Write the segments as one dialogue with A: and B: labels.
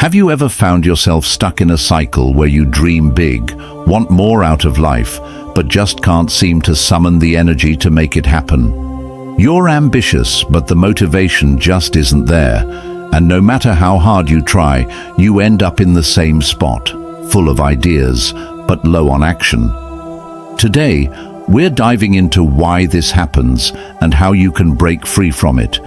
A: Have you ever found yourself stuck in a cycle where you dream big, want more out of life, but just can't seem to summon the energy to make it happen? You're ambitious, but the motivation just isn't there, and no matter how hard you try, you end up in the same spot, full of ideas, but low on action. Today, we're diving into why this happens and how you can break free from it.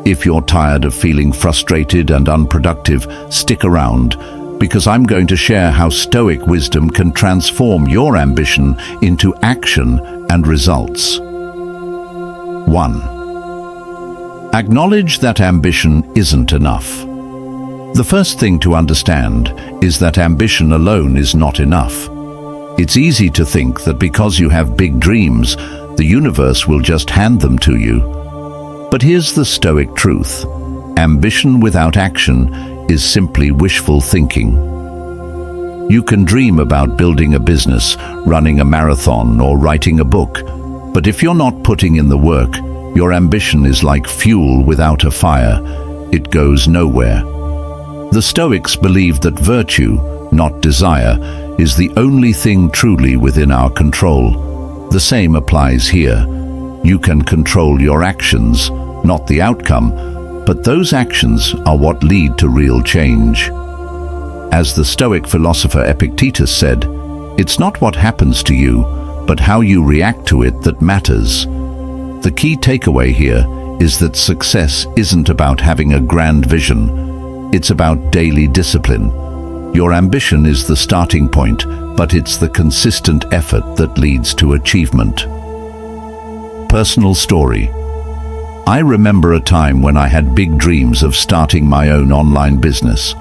A: If you're tired of feeling frustrated and unproductive, stick around, because I'm going to share how Stoic wisdom can transform your ambition into action and results. 1. Acknowledge that ambition isn't enough. The first thing to understand is that ambition alone is not enough. It's easy to think that because you have big dreams, the universe will just hand them to you. But here's the Stoic truth. Ambition without action is simply wishful thinking. You can dream about building a business, running a marathon, or writing a book, but if you're not putting in the work, your ambition is like fuel without a fire. It goes nowhere. The Stoics believed that virtue, not desire, is the only thing truly within our control. The same applies here. You can control your actions, not the outcome, but those actions are what lead to real change. As the Stoic philosopher Epictetus said, it's not what happens to you, but how you react to it that matters. The key takeaway here is that success isn't about having a grand vision. It's about daily discipline. Your ambition is the starting point, but it's the consistent effort that leads to achievement. Personal story. I remember a time when I had big dreams of starting my own online business.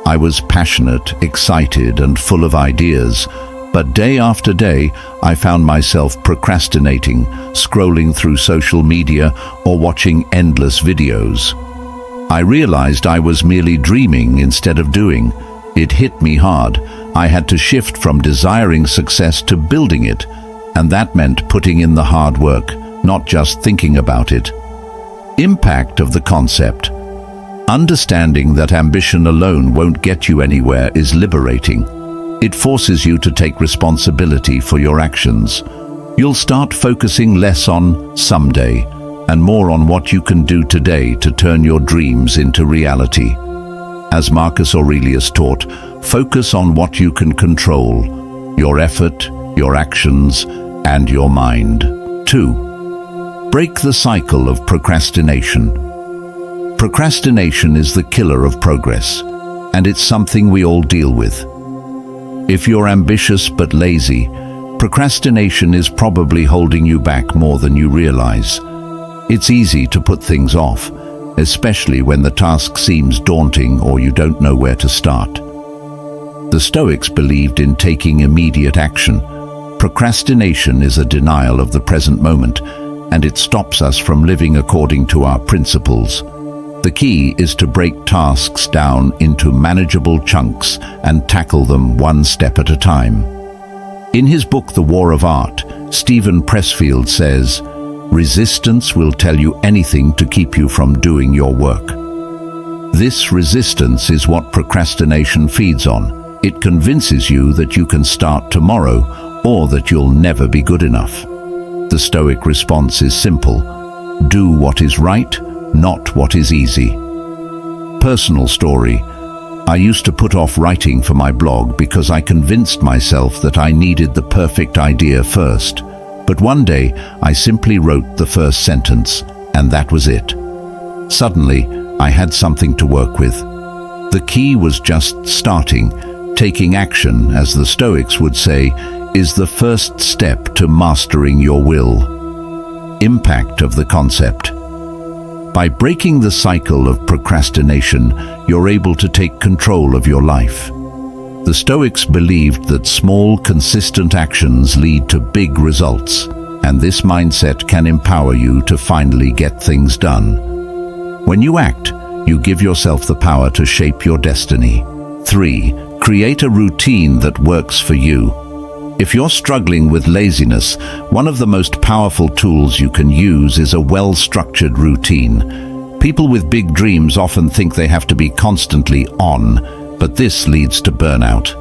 A: I was passionate, excited, and full of ideas, but day after day, I found myself procrastinating, scrolling through social media, or watching endless videos. I realized I was merely dreaming instead of doing. It hit me hard. I had to shift from desiring success to building it, and that meant putting in the hard work, not just thinking about it. Impact of the concept. Understanding that ambition alone won't get you anywhere is liberating. It forces you to take responsibility for your actions. You'll start focusing less on someday and more on what you can do today to turn your dreams into reality. As Marcus Aurelius taught, focus on what you can control: your effort, your actions, and your mind. 2. Break the cycle of procrastination. Procrastination is the killer of progress, and it's something we all deal with. If you're ambitious but lazy, procrastination is probably holding you back more than you realize. It's easy to put things off, especially when the task seems daunting or you don't know where to start. The Stoics believed in taking immediate action. Procrastination is a denial of the present moment, and it stops us from living according to our principles. The key is to break tasks down into manageable chunks and tackle them one step at a time. In his book, The War of Art, Stephen Pressfield says, "Resistance will tell you anything to keep you from doing your work." This resistance is what procrastination feeds on. It convinces you that you can start tomorrow or that you'll never be good enough. The Stoic response is simple: do what is right, not what is easy. Personal story. I used to put off writing for my blog because I convinced myself that I needed the perfect idea first. But one day, I simply wrote the first sentence, and that was it. Suddenly, I had something to work with. The key was just starting. Taking action, as the Stoics would say, is the first step to mastering your will. Impact of the concept. By breaking the cycle of procrastination, you're able to take control of your life. The Stoics believed that small, consistent actions lead to big results, and this mindset can empower you to finally get things done. When you act, you give yourself the power to shape your destiny. 3. Create a routine that works for you. If you're struggling with laziness, one of the most powerful tools you can use is a well-structured routine. People with big dreams often think they have to be constantly on, but this leads to burnout.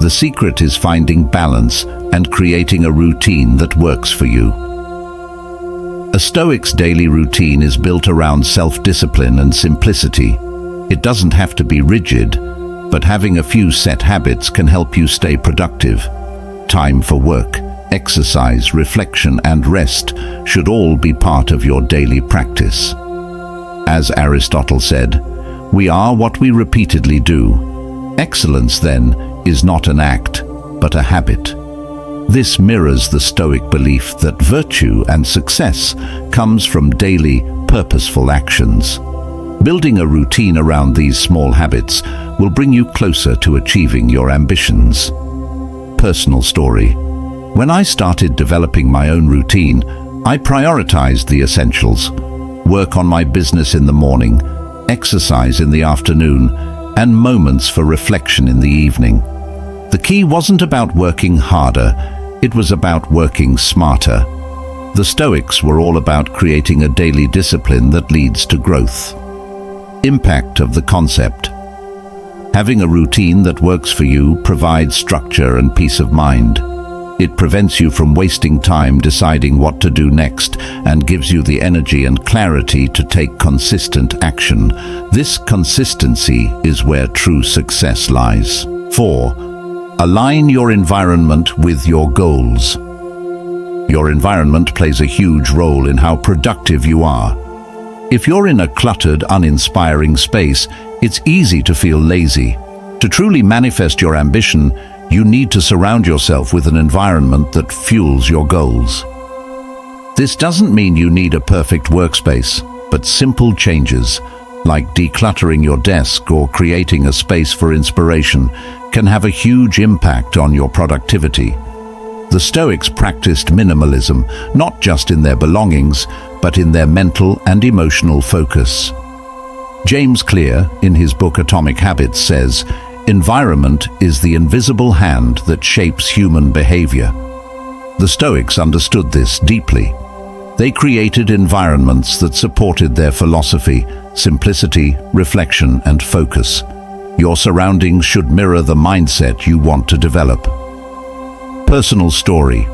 A: The secret is finding balance and creating a routine that works for you. A Stoic's daily routine is built around self-discipline and simplicity. It doesn't have to be rigid, but having a few set habits can help you stay productive. Time for work, exercise, reflection, and rest should all be part of your daily practice. As Aristotle said, "We are what we repeatedly do." Excellence, then, is not an act, but a habit. This mirrors the Stoic belief that virtue and success comes from daily, purposeful actions. Building a routine around these small habits will bring you closer to achieving your ambitions. Personal story. When I started developing my own routine, I prioritized the essentials: work on my business in the morning, exercise in the afternoon, and moments for reflection in the evening. The key wasn't about working harder, it was about working smarter. The Stoics were all about creating a daily discipline that leads to growth. Impact of the concept. Having a routine that works for you provides structure and peace of mind. It prevents you from wasting time deciding what to do next and gives you the energy and clarity to take consistent action. This consistency is where true success lies. 4. Align your environment with your goals. Your environment plays a huge role in how productive you are. If you're in a cluttered, uninspiring space, it's easy to feel lazy. To truly manifest your ambition, you need to surround yourself with an environment that fuels your goals. This doesn't mean you need a perfect workspace, but simple changes, like decluttering your desk or creating a space for inspiration, can have a huge impact on your productivity. The Stoics practiced minimalism, not just in their belongings, but in their mental and emotional focus. James Clear, in his book Atomic Habits, says, "Environment is the invisible hand that shapes human behavior." The Stoics understood this deeply. They created environments that supported their philosophy, simplicity, reflection, and focus. Your surroundings should mirror the mindset you want to develop. Personal story.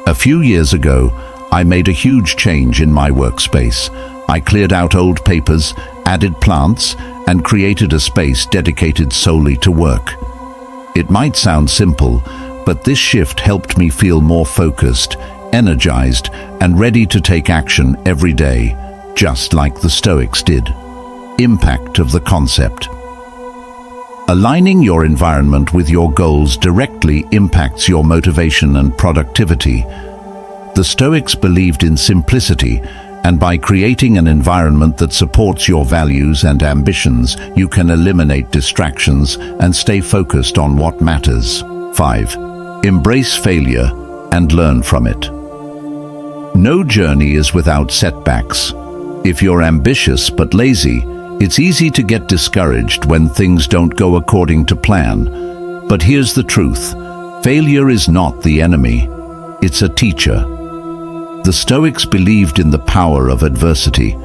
A: A few years ago, I made a huge change in my workspace. I cleared out old papers, added plants, and created a space dedicated solely to work. It might sound simple, but this shift helped me feel more focused, energized, and ready to take action every day, just like the Stoics did. Impact of the concept. Aligning your environment with your goals directly impacts your motivation and productivity. The Stoics believed in simplicity, and by creating an environment that supports your values and ambitions, you can eliminate distractions and stay focused on what matters. 5. Embrace failure and learn from it. No journey is without setbacks. If you're ambitious but lazy, it's easy to get discouraged when things don't go according to plan. But here's the truth: failure is not the enemy, it's a teacher. The Stoics believed in the power of adversity.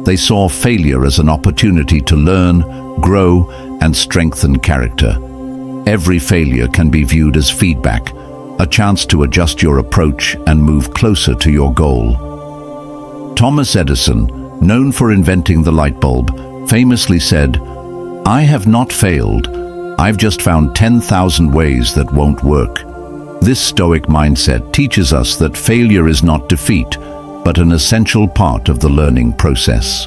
A: They saw failure as an opportunity to learn, grow, and strengthen character. Every failure can be viewed as feedback, a chance to adjust your approach and move closer to your goal. Thomas Edison, known for inventing the light bulb, famously said, "I have not failed, I've just found 10,000 ways that won't work." This Stoic mindset teaches us that failure is not defeat, but an essential part of the learning process.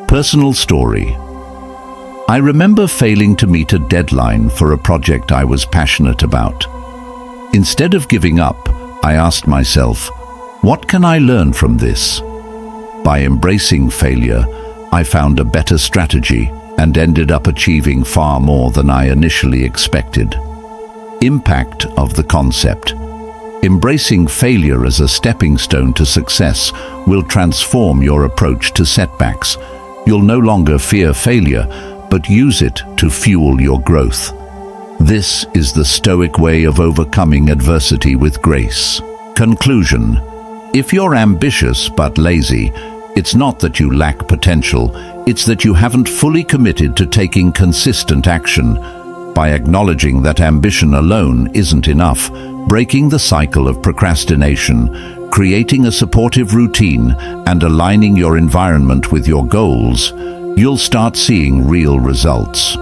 A: Personal story. I remember failing to meet a deadline for a project I was passionate about. Instead of giving up, I asked myself, what can I learn from this? By embracing failure, I found a better strategy and ended up achieving far more than I initially expected. Impact of the concept. Embracing failure as a stepping stone to success will transform your approach to setbacks. You'll no longer fear failure, but use it to fuel your growth. This is the Stoic way of overcoming adversity with grace. Conclusion. If you're ambitious but lazy, it's not that you lack potential, It's that you haven't fully committed to taking consistent action. By acknowledging that ambition alone isn't enough, breaking the cycle of procrastination, creating a supportive routine, and aligning your environment with your goals, you'll start seeing real results.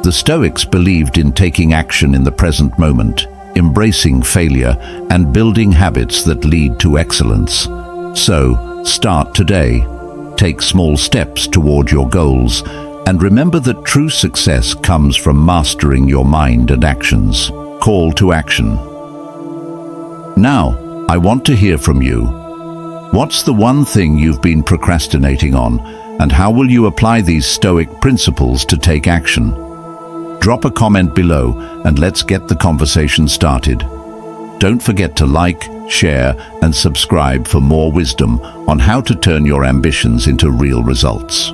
A: The Stoics believed in taking action in the present moment, embracing failure, and building habits that lead to excellence. So, start today. Take small steps toward your goals, and remember that true success comes from mastering your mind and actions. Call to action. Now, I want to hear from you. What's the one thing you've been procrastinating on, and how will you apply these Stoic principles to take action? Drop a comment below and let's get the conversation started. Don't forget to like, share, and subscribe for more wisdom on how to turn your ambitions into real results.